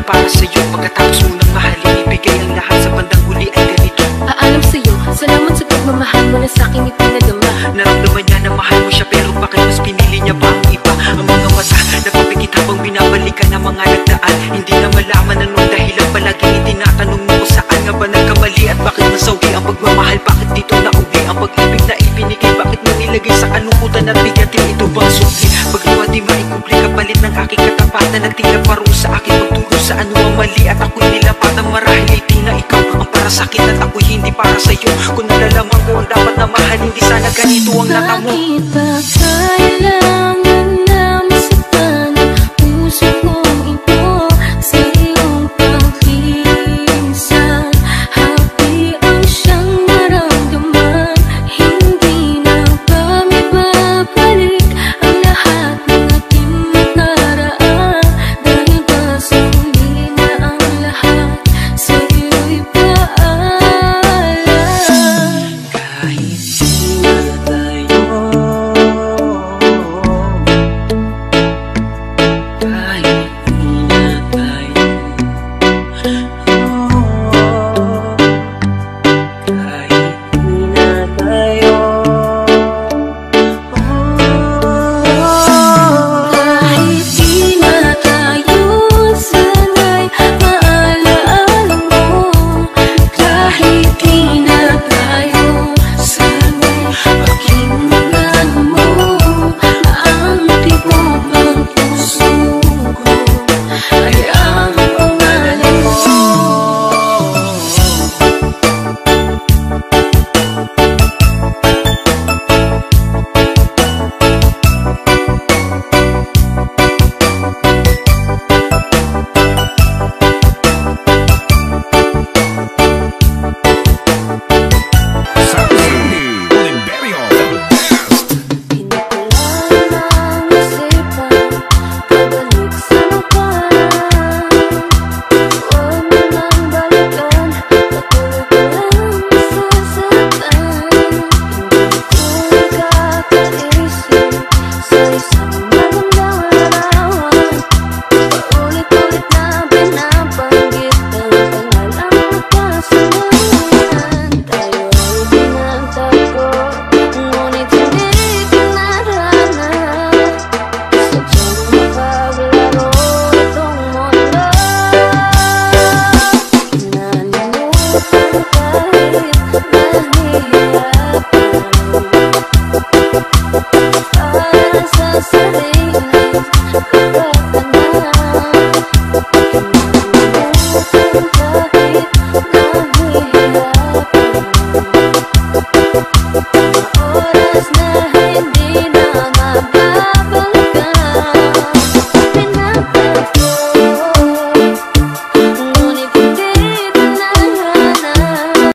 para sa'yo. Pagkatapos mo nang mahalin, ibigay ang lahat sa bandang huli ay ganito. Paalam sa'yo, salamat sa pagmamahal mo na sa'kin ipinadama. Naramdaman niya na mahal mo siya, pero bakit mas pinili niya pa ang iba? Ang mga mata, nagpapikit habang binabalikan ang mga nagdaan. Hindi na malaman anong dahilan, palaging itinatanong mo kung saan nga ba nagkamali. At bakit nasawi ang pagmamahal, bakit dito nauwi ang pag-ibig na ibinigay? Bakit mo nilagay sa kalungkutan at bigatin? Ito bang sukli? Pagluwa di maikumpli, kapalit ng aking katapatan. Nagtila parusa sa akin, pagturo sa ano ang mali. At ako'y nilapatan, marahil ay di na ikaw ang para sa'kin at ako'y hindi para sa'yo. Kung nalalaman ko ang dapat na mahal, hindi sana ganito ang natamo. Bakit ba kailangan na masaktan ang puso kong ito sa iyong paghinsan? Happy ang siyang maramdaman, hindi na ba may babalik ang lahat ng ating nakaraan? Dahil ba sa huli na ang lahat sa iyo'y paalam? Kahit di na tayo, kahit di na tayo, kahit di na tayo, Kahit di na tayo, sana'y maalaala mo. Kahit di na tayo, sana'y pakinggan mo ang tibok ng puso ko ay ang pangalan mo. Pinagkulang ang isipan, pabalik sa nakaraan. Huwag mo nang balikan, patuloy ko lang masasaktan. Hindi ko nakakaisip sa isang magandang larawan. Paulit-ulit na binabanggit ang pangalang nagkasalanan. Tayo ay pinagtagpo, ngunit hindi pinarana. Sadyang makaglaro itong mundo. Kinalimutan kahit nahihirapan para sa sarili.